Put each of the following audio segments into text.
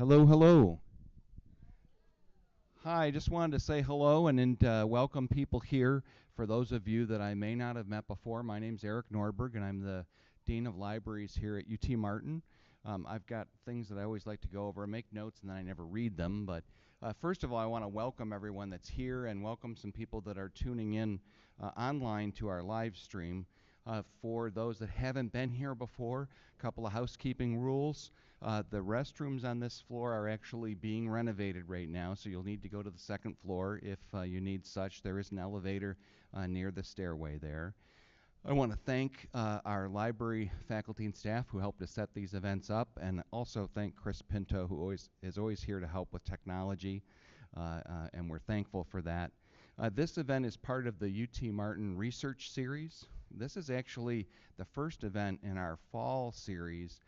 Hello, hello. Hi, just wanted to say hello and welcome people here. For those of you that I may not have met before, my name's Eric Norberg, and I'm the Dean of Libraries here at UT Martin. I've got things that I always like to go over and make notes, and then I never read them. But first of all, I want to welcome everyone that's here and welcome some people that are tuning in online to our live stream. For those that haven't been here before, a couple of housekeeping rules. The restrooms on this floor are actually being renovated right now, so you'll need to go to the second floor if you need such. There is an elevator near the stairway there. I want to thank our library faculty and staff who helped to set these events up, and also thank Chris Pinto, who is always here to help with technology, and we're thankful for that. This event is part of the UT Martin Research Series. This is actually the first event in our fall series,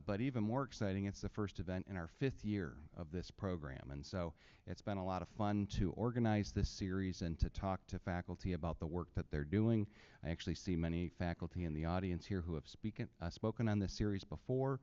but even more exciting, it's the first event in our 5th year of this program. And so it's been a lot of fun to organize this series and to talk to faculty about the work that they're doing. I actually see many faculty in the audience here who have spoken on this series before.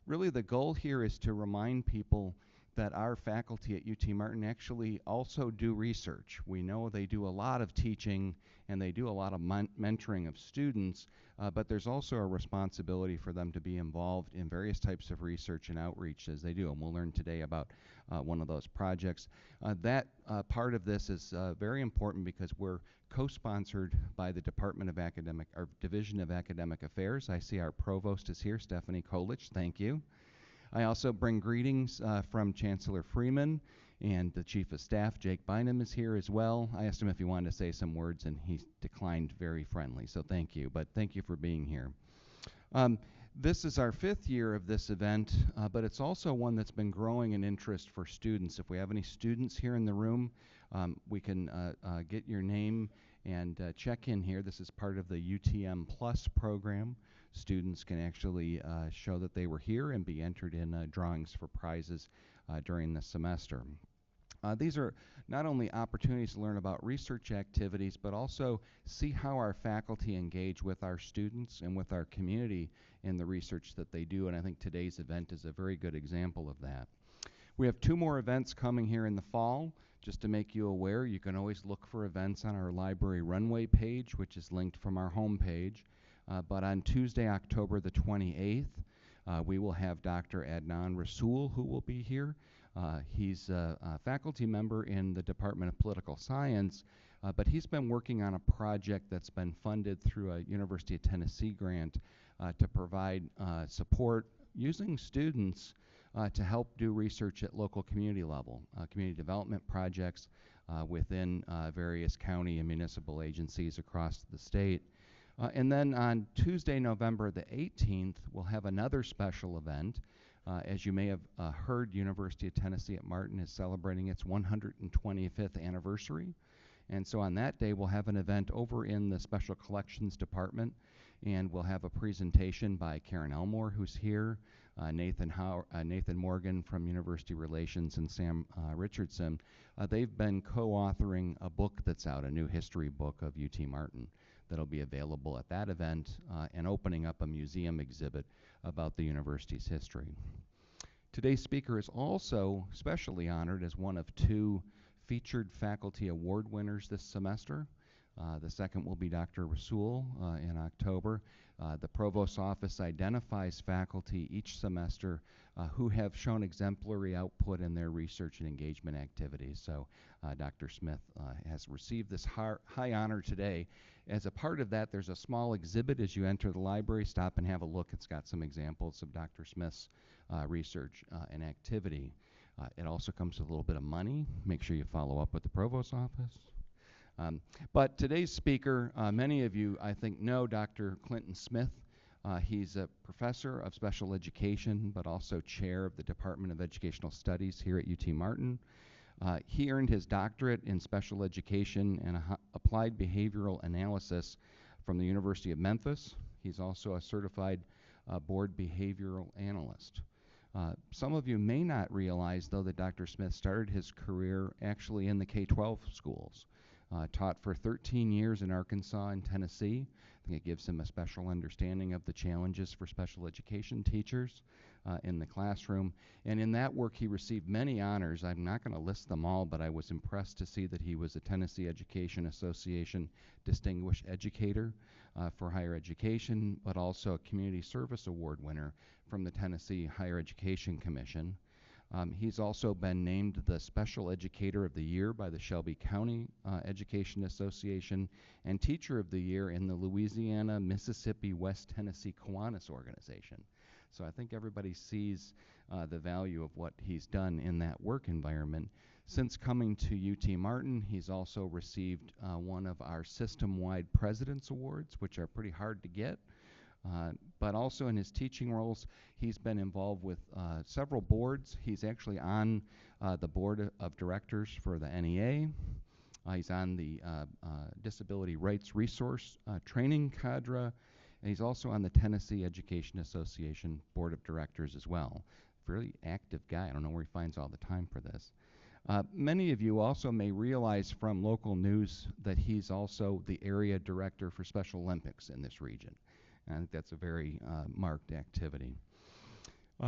Really the goal here is to remind people that our faculty at UT Martin actually also do research. We know they do a lot of teaching and they do a lot of mentoring of students, but there's also a responsibility for them to be involved in various types of research and outreach as they do, and we'll learn today about one of those projects. That part of this is very important because we're co-sponsored by the Division of Academic Affairs. I see our provost is here, Stephanie Kolich, thank you. I also bring greetings from Chancellor Freeman, and the Chief of Staff, Jake Bynum, is here as well. I asked him if he wanted to say some words, and he declined very friendly, so thank you. But thank you for being here. This is our 5th year of this event, but it's also one that's been growing in interest for students. If we have any students here in the room, we can get your name and check in here. This is part of the UTM Plus program. Students can actually show that they were here and be entered in drawings for prizes during the semester. These are not only opportunities to learn about research activities, but also see how our faculty engage with our students and with our community in the research that they do, and I think today's event is a very good example of that. We have 2 more events coming here in the fall. Just to make you aware, you can always look for events on our library runway page, which is linked from our home page. But on Tuesday, October the 28th, we will have Dr. Adnan Rasool who will be here. He's a faculty member in the Department of Political Science, but he's been working on a project that's been funded through a University of Tennessee grant to provide support using students to help do research at local community level, community development projects within various county and municipal agencies across the state. And then on Tuesday, November the 18th, we'll have another special event. As you may have heard, University of Tennessee at Martin is celebrating its 125th anniversary. And so on that day, we'll have an event over in the Special Collections Department, and we'll have a presentation by Karen Elmore, who's here, Nathan Morgan from University Relations, and Sam Richardson. They've been co-authoring a book that's out, a new history book of UT Martin that'll be available at that event and opening up a museum exhibit about the university's history. Today's speaker is also specially honored as one of 2 featured faculty award winners this semester. The second will be Dr. Rasool in October. The Provost's office identifies faculty each semester who have shown exemplary output in their research and engagement activities. So Dr. Smith has received this high honor today. As a part of that, there's a small exhibit as you enter the library. Stop and have a look. It's got some examples of Dr. Smith's research and activity. It also comes with a little bit of money. Make sure you follow up with the Provost's office. But today's speaker, many of you, I think, know Dr. Clinton Smith. He's a professor of special education, but also chair of the Department of Educational Studies here at UT Martin. He earned his doctorate in special education and applied behavioral analysis from the University of Memphis. He's also a certified board behavioral analyst. Some of you may not realize, though, that Dr. Smith started his career actually in the K-12 schools. Taught for 13 years in Arkansas and Tennessee. I think it gives him a special understanding of the challenges for special education teachers. in the classroom. And in that work, he received many honors. I'm not going to list them all, but I was impressed to see that he was a Tennessee Education Association Distinguished Educator for Higher Education, but also a Community Service Award winner from the Tennessee Higher Education Commission. He's also been named the Special Educator of the Year by the Shelby County Education Association and Teacher of the Year in the Louisiana, Mississippi, West Tennessee Kiwanis organization. So I think everybody sees the value of what he's done in that work environment. Since coming to UT Martin, he's also received one of our system-wide President's Awards, which are pretty hard to get. But also in his teaching roles, he's been involved with several boards. He's actually on the board of directors for the NEA. He's on the Disability Rights Resource Training Cadre, and he's also on the Tennessee Education Association Board of Directors as well. Very active guy. I don't know where he finds all the time for this. Many of you also may realize from local news that he's also the area director for Special Olympics in this region. I think that's a very marked activity.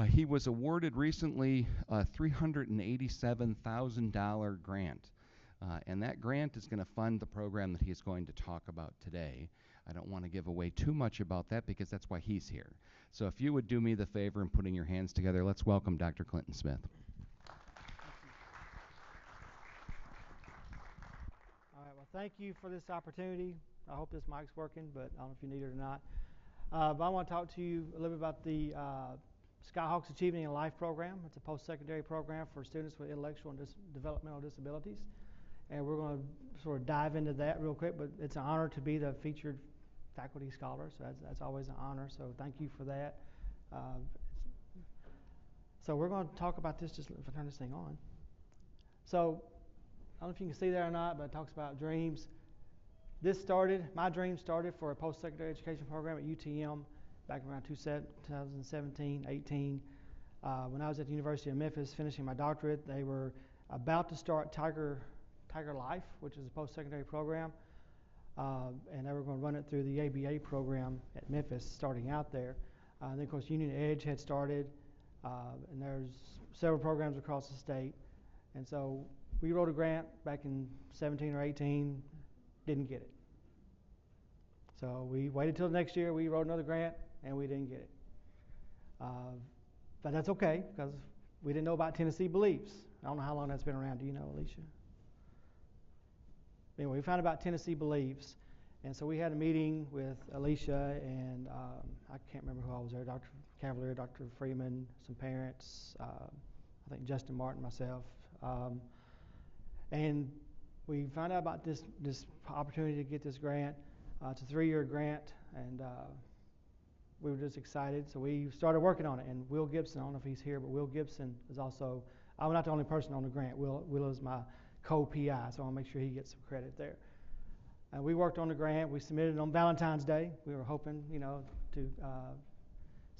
He was awarded recently a $387,000 grant, and that grant is going to fund the program that he's going to talk about today. I don't want to give away too much about that because that's why he's here. So if you would do me the favor in putting your hands together, let's welcome Dr. Clinton Smith. All right, well, thank you for this opportunity. I hope this mic's working, but I don't know if you need it or not. But I want to talk to you a little bit about the Skyhawks Achieving in Life program. It's a post-secondary program for students with intellectual and developmental disabilities. And we're going to sort of dive into that real quick, but it's an honor to be the featured faculty scholar, so that's always an honor, so thank you for that. So we're going to talk about this, just if I turn this thing on. So I don't know if you can see that or not, but it talks about dreams. My dream started for a post-secondary education program at UTM back around 2017, 18. When I was at the University of Memphis finishing my doctorate, they were about to start Tiger Life, which is a post-secondary program, and they were going to run it through the ABA program at Memphis, starting out there. And then, of course, Union Edge had started, and there's several programs across the state. And so we wrote a grant back in 17 or 18, didn't get it. So we waited till next year, we wrote another grant, and we didn't get it. But that's okay, because we didn't know about Tennessee Believes. I don't know how long that's been around. Do you know, Alicia? Anyway, we found out about Tennessee Believes, and so we had a meeting with Alicia, and I can't remember who I was there, Dr. Cavalier, Dr. Freeman, some parents, I think Justin Martin, myself, and we found out about this opportunity to get this grant. It's a 3-year grant, and we were just excited, so we started working on it. And Will Gibson, I don't know if he's here, but Will Gibson is also, I'm not the only person on the grant. Will is my co-PI, so I'll make sure he gets some credit there. And we worked on the grant. We submitted it on Valentine's Day. We were hoping, to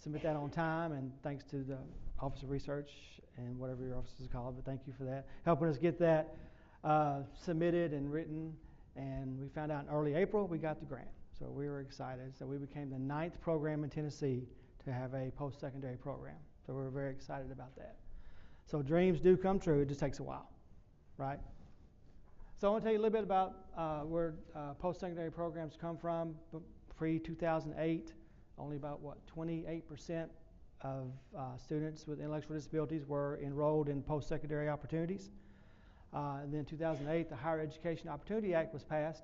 submit that on time, and thanks to the Office of Research and whatever your office is called, but thank you for that, helping us get that submitted and written. And we found out in early April we got the grant, so we were excited. So we became the 9th program in Tennessee to have a post-secondary program, so we were very excited about that. So dreams do come true, it just takes a while, right? So I want to tell you a little bit about where post-secondary programs come from. Pre-2008, only about 28% of students with intellectual disabilities were enrolled in post-secondary opportunities. And then in 2008, the Higher Education Opportunity Act was passed,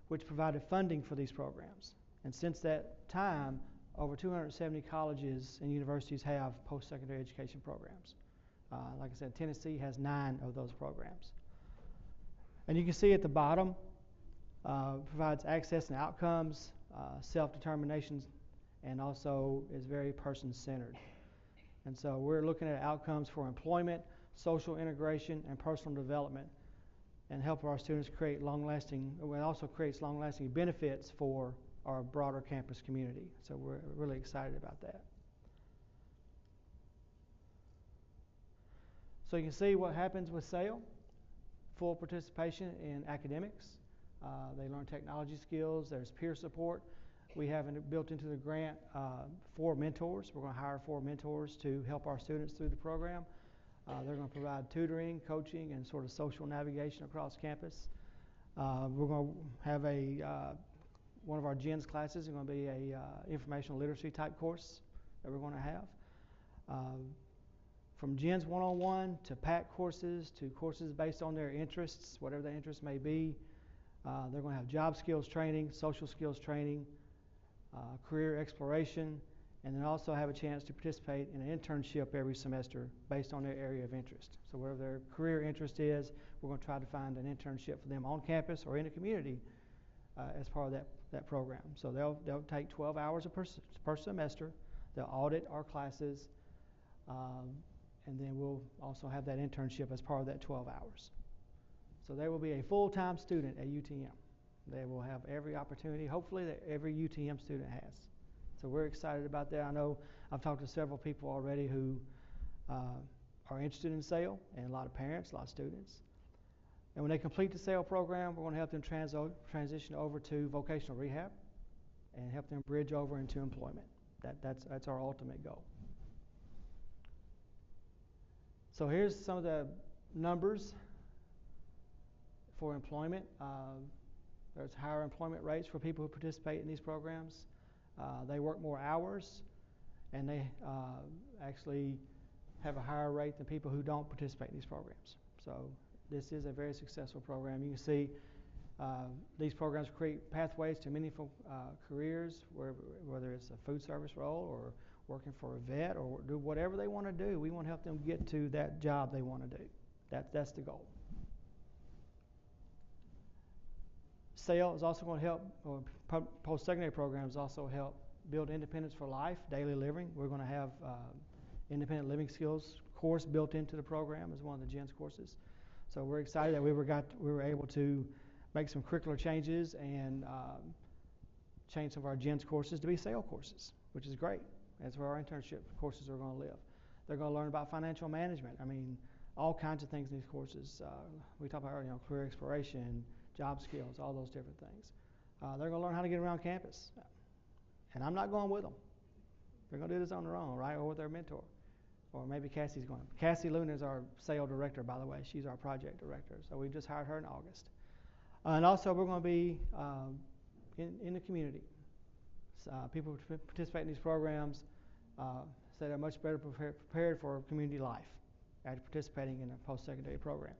which provided funding for these programs. And since that time, over 270 colleges and universities have post-secondary education programs. Like I said, Tennessee has 9 of those programs. And you can see at the bottom, provides access and outcomes, self-determination, and also is very person-centered. And so we're looking at outcomes for employment, social integration, and personal development, and help our students create long-lasting, it also creates long-lasting benefits for our broader campus community. So we're really excited about that. So you can see what happens with SAIL. Full participation in academics. They learn technology skills. There's peer support. We have built into the grant 4 mentors. We're going to hire 4 mentors to help our students through the program. They're going to provide tutoring, coaching, and sort of social navigation across campus. We're going to have one of our GENS classes is going to be a informational literacy type course that we're going to have. From GENS 101 to PAC courses to courses based on their interests, whatever their interests may be. They're going to have job skills training, social skills training, career exploration, and then also have a chance to participate in an internship every semester based on their area of interest. So wherever their career interest is, we're going to try to find an internship for them on campus or in the community as part of that program. So they'll take 12 hours per semester. They'll audit our classes, and then we'll also have that internship as part of that 12 hours. So they will be a full-time student at UTM. They will have every opportunity, hopefully, that every UTM student has. So we're excited about that. I know I've talked to several people already who are interested in SAIL, and a lot of parents, a lot of students. And when they complete the SAIL program, we're going to help them transition over to vocational rehab and help them bridge over into employment. That's our ultimate goal. So here's some of the numbers for employment. There's higher employment rates for people who participate in these programs. They work more hours, and they actually have a higher rate than people who don't participate in these programs. So this is a very successful program. You can see these programs create pathways to meaningful careers, whether it's a food service role or working for a vet or do whatever they want to do. We want to help them get to that job they want to do. That's the goal. SAIL is also going to help, or post-secondary programs also help build independence for life, daily living. We're going to have independent living skills course built into the program as one of the GENS courses. So we're excited that we were able to make some curricular changes and change some of our GENS courses to be SAIL courses, which is great. That's where our internship courses are going to live. They're going to learn about financial management. I mean, all kinds of things in these courses. We talk about career exploration, job skills, all those different things. They're going to learn how to get around campus. And I'm not going with them. They're going to do this on their own, right, or with their mentor. Or maybe Cassie's going. Cassie Luna is our SAIL director, by the way. She's our project director. So we just hired her in August. And also we're going to be in the community. People who participate in these programs say they're much better prepared for community life after participating in a post-secondary program.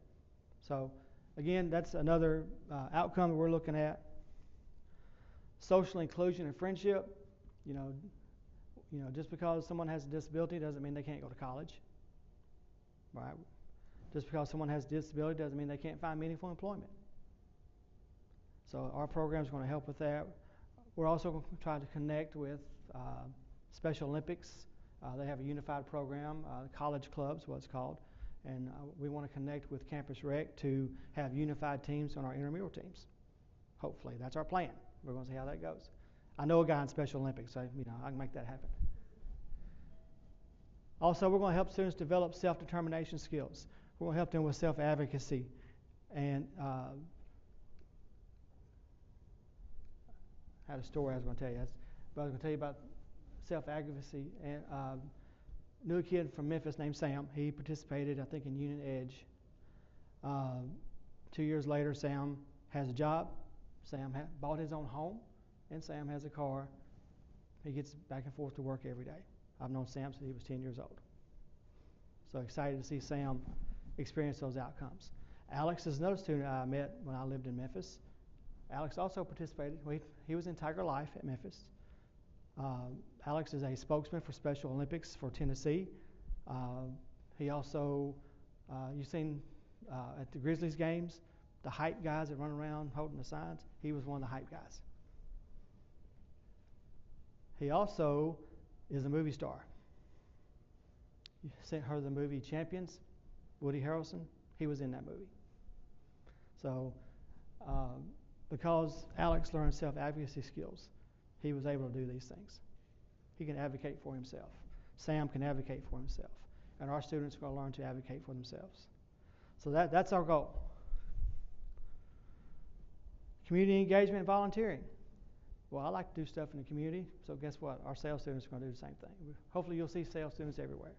So again, that's another outcome that we're looking at. Social inclusion and friendship. Just because someone has a disability doesn't mean they can't go to college. Right? Just because someone has a disability doesn't mean they can't find meaningful employment. So our program is going to help with that. We're also going to try to connect with Special Olympics. They have a unified program, College Clubs, what it's called. And we want to connect with Campus Rec to have unified teams on our intramural teams. Hopefully, that's our plan. We're going to see how that goes. I know a guy in Special Olympics, so I can make that happen. Also, we're going to help students develop self-determination skills. We're going to help them with self-advocacy. And I had a story I was going to tell you. But I was going to tell you about self-advocacy. And knew a kid from Memphis named Sam. He participated, I think, in Union Edge. 2 years later, Sam has a job. Sam bought his own home, and Sam has a car. He gets back and forth to work every day. I've known Sam since he was 10 years old. So excited to see Sam experience those outcomes. Alex is another student I met when I lived in Memphis. Alex also participated. He was in Tiger Life at Memphis. Alex is a spokesman for Special Olympics for Tennessee. He also, you've seen at the Grizzlies games, the hype guys that run around holding the signs. He was one of the hype guys. He also is a movie star. You heard of the movie Champions? Woody Harrelson? He was in that movie. So, because Alex learned self-advocacy skills, he was able to do these things. He can advocate for himself. Sam can advocate for himself. And our students are going to learn to advocate for themselves. So that's our goal. Community engagement and volunteering. Well, I like to do stuff in the community, so guess what? Our sales students are going to do the same thing. Hopefully, you'll see sales students everywhere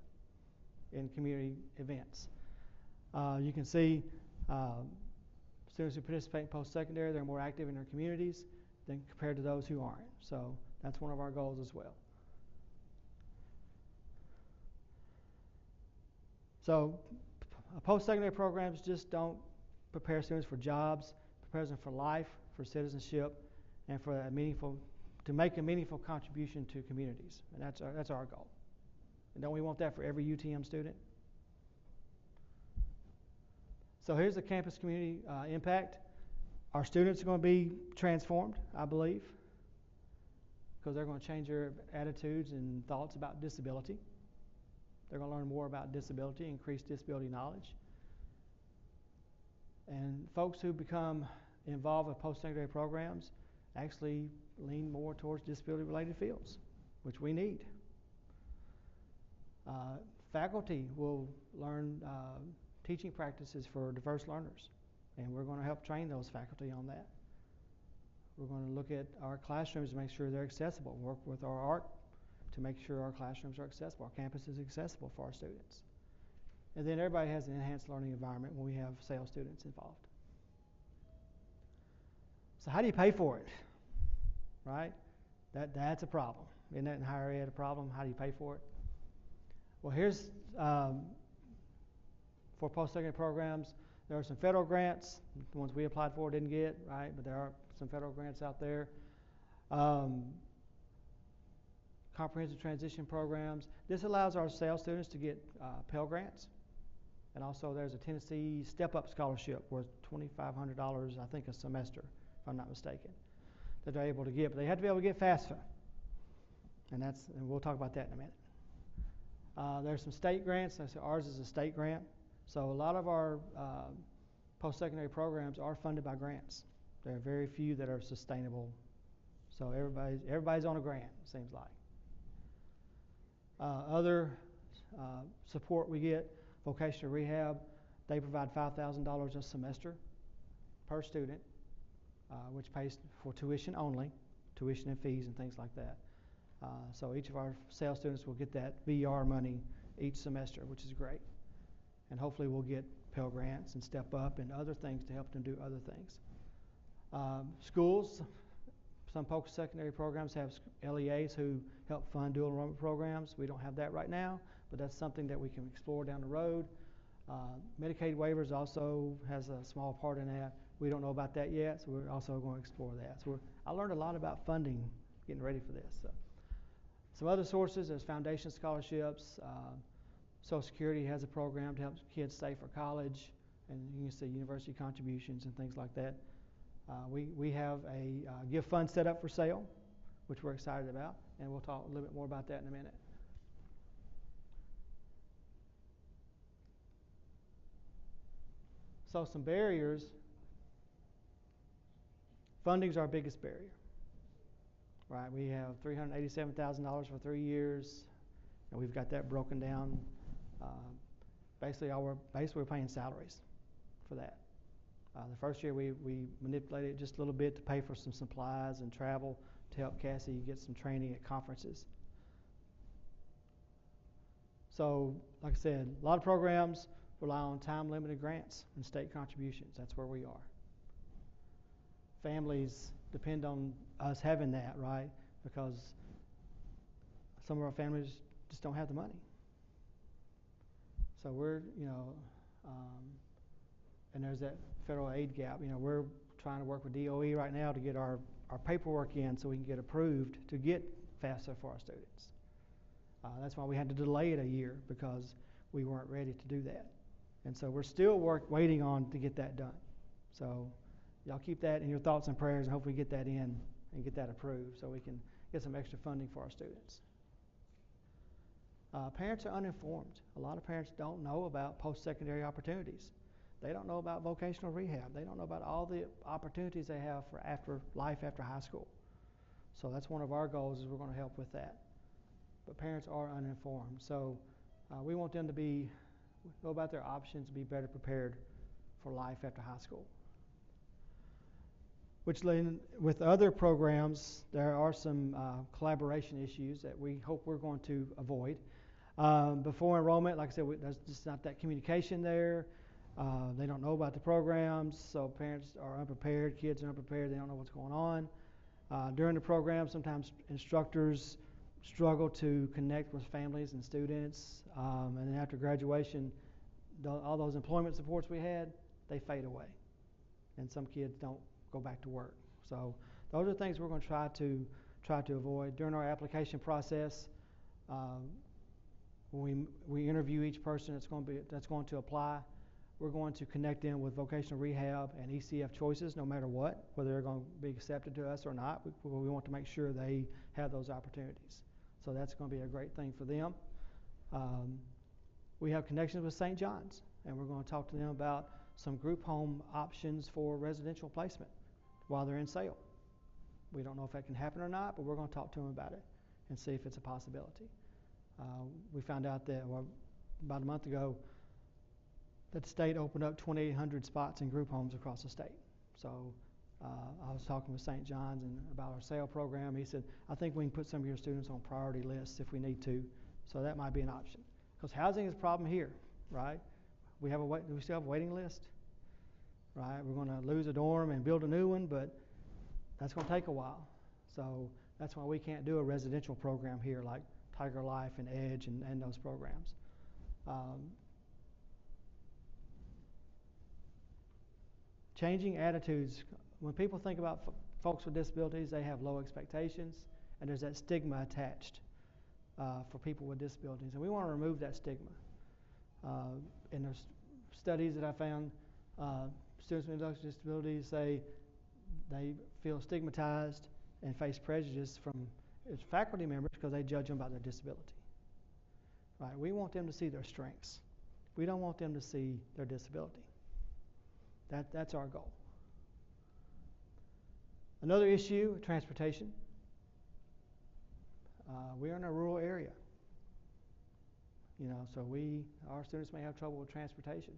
in community events. You can see students who participate in post-secondary, they're more active in their communities than compared to those who aren't. So that's one of our goals as well. So post-secondary programs just don't prepare students for jobs, prepares them for life, for citizenship, and for to make a meaningful contribution to communities. And that's our goal. And don't we want that for every UTM student? So here's the campus community impact. Our students are going to be transformed, I believe, because they're going to change their attitudes and thoughts about disability. They're going to learn more about disability, increase disability knowledge. And folks who become involved with post-secondary programs actually lean more towards disability-related fields, which we need. Faculty will learn teaching practices for diverse learners, and we're going to help train those faculty on that. We're going to look at our classrooms to make sure they're accessible, work with our art to make sure our classrooms are accessible, our campus is accessible for our students. And then everybody has an enhanced learning environment when we have sales students involved. So how do you pay for it? Right? That's a problem. Isn't that in higher ed a problem? How do you pay for it? Well, here's for post-secondary programs, there are some federal grants. The ones we applied for didn't get, right? But there are some federal grants out there. Comprehensive transition programs. This allows our sales students to get Pell Grants. And also there's a Tennessee Step-Up Scholarship worth $2,500, I think, a semester, if I'm not mistaken, that they're able to get. But they have to be able to get FAFSA. And we'll talk about that in a minute. There's some state grants. Ours is a state grant. So a lot of our post-secondary programs are funded by grants. There are very few that are sustainable. So everybody's on a grant, it seems like. Other support we get, vocational rehab, they provide $5,000 a semester per student, which pays for tuition only, tuition and fees and things like that. So each of our sales students will get that VR money each semester, which is great. And hopefully we'll get Pell Grants and Step Up and other things to help them do other things. Schools, some post-secondary programs have LEAs who help fund dual enrollment programs. We don't have that right now, but that's something that we can explore down the road. Medicaid waivers also has a small part in that. We don't know about that yet, so we're also going to explore that. So I learned a lot about funding getting ready for this. So some other sources, there's foundation scholarships. Social Security has a program to help kids save for college, and you can see university contributions and things like that. We have a gift fund set up for sale, which we're excited about, and we'll talk a little bit more about that in a minute. So some barriers. Funding's our biggest barrier. Right, we have $387,000 for 3 years, and we've got that broken down. Basically we're paying salaries for that. The first year we manipulated it just a little bit to pay for some supplies and travel to help Cassie get some training at conferences. So, like I said, a lot of programs rely on time-limited grants and state contributions. That's where we are. Families depend on us having that, right? Because some of our families just don't have the money. So we're, and there's that federal aid gap. We're trying to work with DOE right now to get our paperwork in so we can get approved to get FAFSA for our students. That's why we had to delay it a year, because we weren't ready to do that. And so we're still waiting on to get that done. So y'all keep that in your thoughts and prayers, and hopefully get that in and get that approved so we can get some extra funding for our students. Parents are uninformed. A lot of parents don't know about post-secondary opportunities. They don't know about vocational rehab. They don't know about all the opportunities they have for life after high school. So that's one of our goals, is we're going to help with that. But parents are uninformed. So we want them to know about their options, be better prepared for life after high school. which with other programs, there are some collaboration issues that we hope we're going to avoid. Before enrollment, like I said, there's just not that communication there. They don't know about the programs, so parents are unprepared, kids are unprepared, they don't know what's going on. During the program, sometimes instructors struggle to connect with families and students, and then after graduation, all those employment supports we had, they fade away, and some kids don't go back to work. So those are things we're going to try to avoid during our application process. When we interview each person that's going to apply, we're going to connect them with vocational rehab and ECF choices, no matter what, whether they're going to be accepted to us or not. We want to make sure they have those opportunities. So that's going to be a great thing for them. We have connections with St. John's, and we're going to talk to them about some group home options for residential placement while they're in sale. We don't know if that can happen or not, but we're going to talk to them about it and see if it's a possibility. We found out that about a month ago that the state opened up 2,800 spots in group homes across the state. So I was talking with St. John's and about our sale program. He said, I think we can put some of your students on priority lists if we need to. So that might be an option. Because housing is a problem here, right? We still have a waiting list, right? We're going to lose a dorm and build a new one, but that's going to take a while. So that's why we can't do a residential program here like Tiger Life and Edge and those programs. Changing attitudes. When people think about folks with disabilities, they have low expectations, and there's that stigma attached for people with disabilities, and we want to remove that stigma. In the studies that I found, students with intellectual disabilities say they feel stigmatized and face prejudice from its faculty members because they judge them by their disability. Right? We want them to see their strengths. We don't want them to see their disability. That's our goal. Another issue, transportation. We're in a rural area. So our students may have trouble with transportation.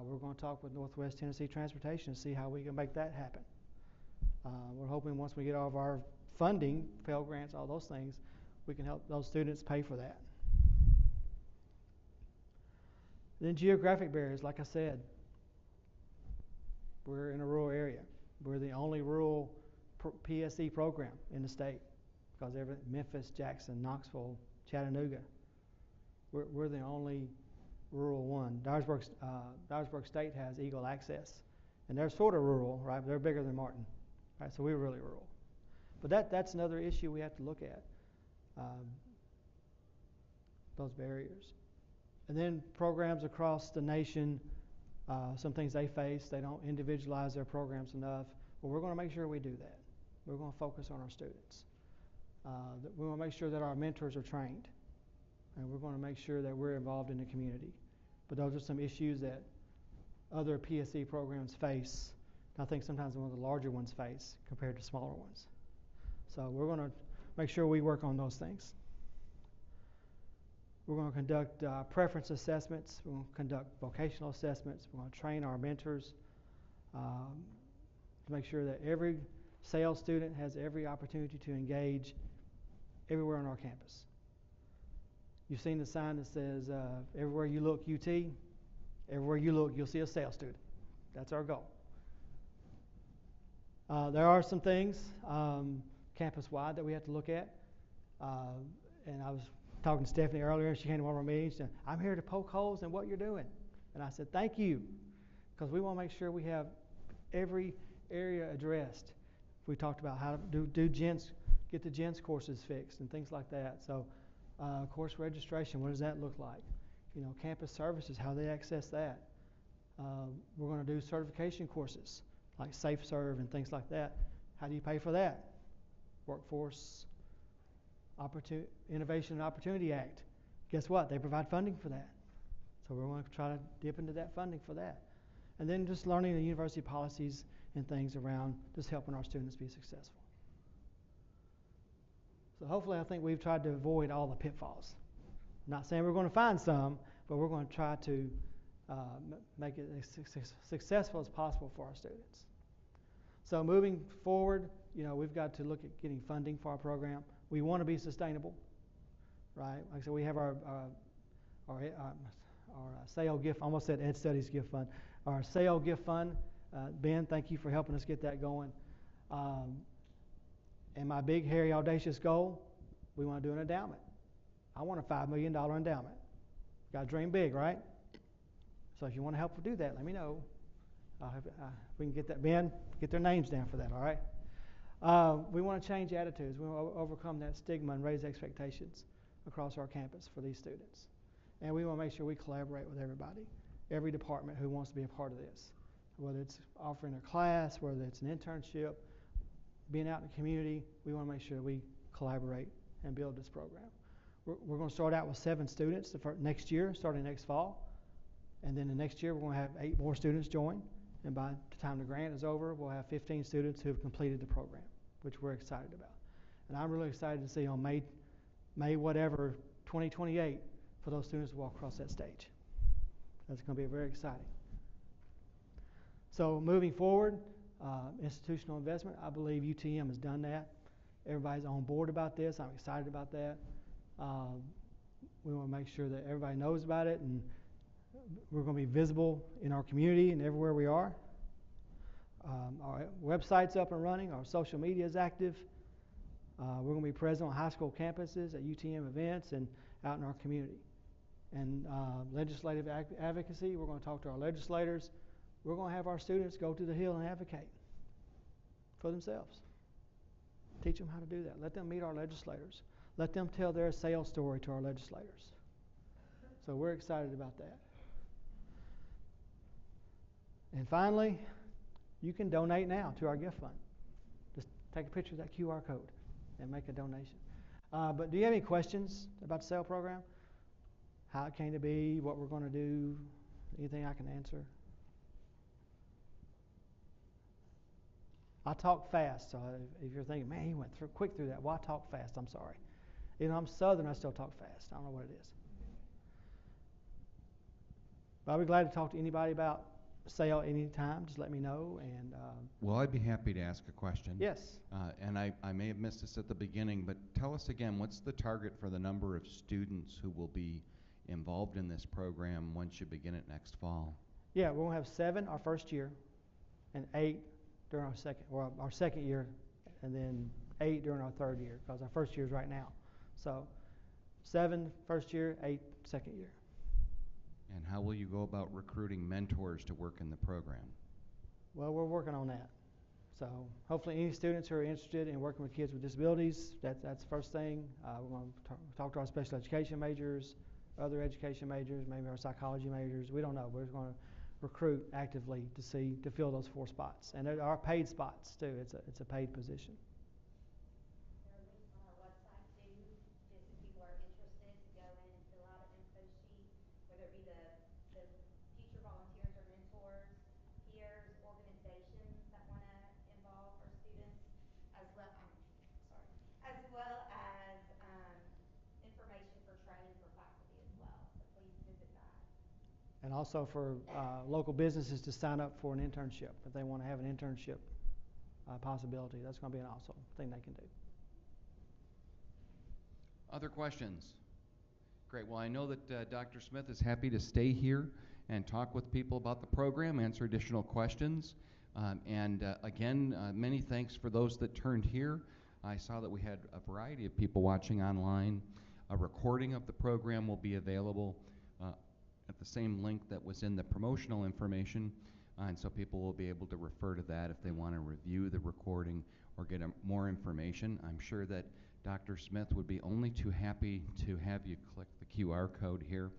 We're going to talk with Northwest Tennessee Transportation and see how we can make that happen. We're hoping once we get all of our funding, Pell Grants, all those things, we can help those students pay for that. Then geographic barriers, like I said, we're in a rural area. We're the only rural PSE program in the state because Memphis, Jackson, Knoxville, Chattanooga, we're the only rural one. Dyersburg State has Eagle Access, and they're sort of rural, right? They're bigger than Martin, right? So we're really rural. But that's another issue we have to look at, those barriers. And then programs across the nation, some things they face, they don't individualize their programs enough. Well, we're going to make sure we do that. We're going to focus on our students. We want to make sure that our mentors are trained. And we're going to make sure that we're involved in the community. But those are some issues that other PSE programs face. I think sometimes one of the larger ones face compared to smaller ones. So we're going to make sure we work on those things. We're going to conduct preference assessments. We're going to conduct vocational assessments. We're going to train our mentors to make sure that every sales student has every opportunity to engage everywhere on our campus. You've seen the sign that says, everywhere you look, UT. Everywhere you look, you'll see a sales student. That's our goal. There are some things campus-wide that we have to look at. And I was talking to Stephanie earlier, and she came to one of our meetings. And I'm here to poke holes in what you're doing. And I said, thank you, because we want to make sure we have every area addressed. We talked about how to do gens, get the gens courses fixed and things like that. So course registration, what does that look like? Campus services, how they access that. We're going to do certification courses like SafeServe and things like that. How do you pay for that? Workforce Innovation and Opportunity Act. Guess what? They provide funding for that. So we're going to try to dip into that funding for that. And then just learning the university policies and things around just helping our students be successful. So hopefully I think we've tried to avoid all the pitfalls. I'm not saying we're going to find some, but we're going to try to make it as successful as possible for our students. So moving forward, we've got to look at getting funding for our program. We want to be sustainable, right? Like I said, we have our sale gift. I almost said Ed Studies gift fund. Our sale gift fund. Ben, thank you for helping us get that going. And my big, hairy, audacious goal, we want to do an endowment. I want a $5 million endowment. Got to dream big, right? So if you want to help do that, let me know. We can get that. Ben, get their names down for that, all right? We want to change attitudes. We want to overcome that stigma and raise expectations across our campus for these students. And we want to make sure we collaborate with everybody, every department who wants to be a part of this, whether it's offering a class, whether it's an internship, being out in the community. We want to make sure we collaborate and build this program. We're going to start out with 7 students next year, starting next fall. And then the next year, we're going to have 8 more students join. And by the time the grant is over, we'll have 15 students who have completed the program, which we're excited about. And I'm really excited to see on May whatever, 2028, for those students to walk across that stage. That's going to be very exciting. So moving forward, institutional investment, I believe UTM has done that. Everybody's on board about this. I'm excited about that. We want to make sure that everybody knows about it, and we're going to be visible in our community and everywhere we are. Our website's up and running. Our social media is active. We're going to be present on high school campuses, at UTM events, and out in our community. And legislative advocacy, we're going to talk to our legislators. We're going to have our students go to the Hill and advocate for themselves. Teach them how to do that. Let them meet our legislators. Let them tell their sales story to our legislators. So we're excited about that. And finally, you can donate now to our gift fund. Just take a picture of that QR code and make a donation. But do you have any questions about the sale program? How it came to be, what we're going to do, anything I can answer? I talk fast, so if you're thinking, man, he went quick through that. Well, I talk fast, I'm sorry. I'm Southern, I still talk fast. I don't know what it is. But I'll be glad to talk to anybody about sale anytime. Just let me know. And well, I'd be happy to ask a question. Yes. And I may have missed this at the beginning, but tell us again, what's the target for the number of students who will be involved in this program once you begin it next fall? Yeah, we're going to have 7 our first year and 8 during our second year, and then 8 during our third year, because our first year is right now. So 7 first year, 8 second year. And how will you go about recruiting mentors to work in the program? Well, we're working on that. So hopefully any students who are interested in working with kids with disabilities, that's the first thing. We're going to talk to our special education majors, other education majors, maybe our psychology majors. We don't know. We're just going to recruit actively to fill those 4 spots. And there are paid spots too. It's a paid position. There are links on our website too, just if people are interested to go in and fill out an info sheet, whether it be the future volunteers or mentors, peers, organizations that want to involve our students, as well as information for training for faculty as well. So please visit that. And also for local businesses to sign up for an internship. If they want to have an internship possibility, that's going to be an awesome thing they can do. Other questions? Great. Well, I know that Dr. Smith is happy to stay here and talk with people about the program, answer additional questions. Again, many thanks for those that turned here. I saw that we had a variety of people watching online. A recording of the program will be available at the same link that was in the promotional information, and so people will be able to refer to that if they want to review the recording or get more information. I'm sure that Dr. Smith would be only too happy to have you click the QR code here,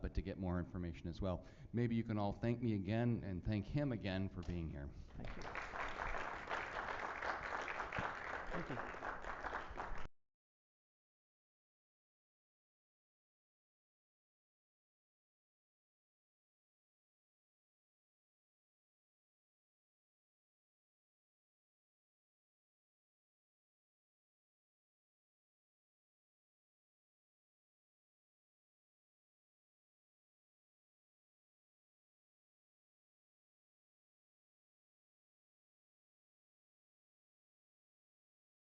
but to get more information as well. Maybe you can all thank me again and thank him again for being here. Thank you. Thank you.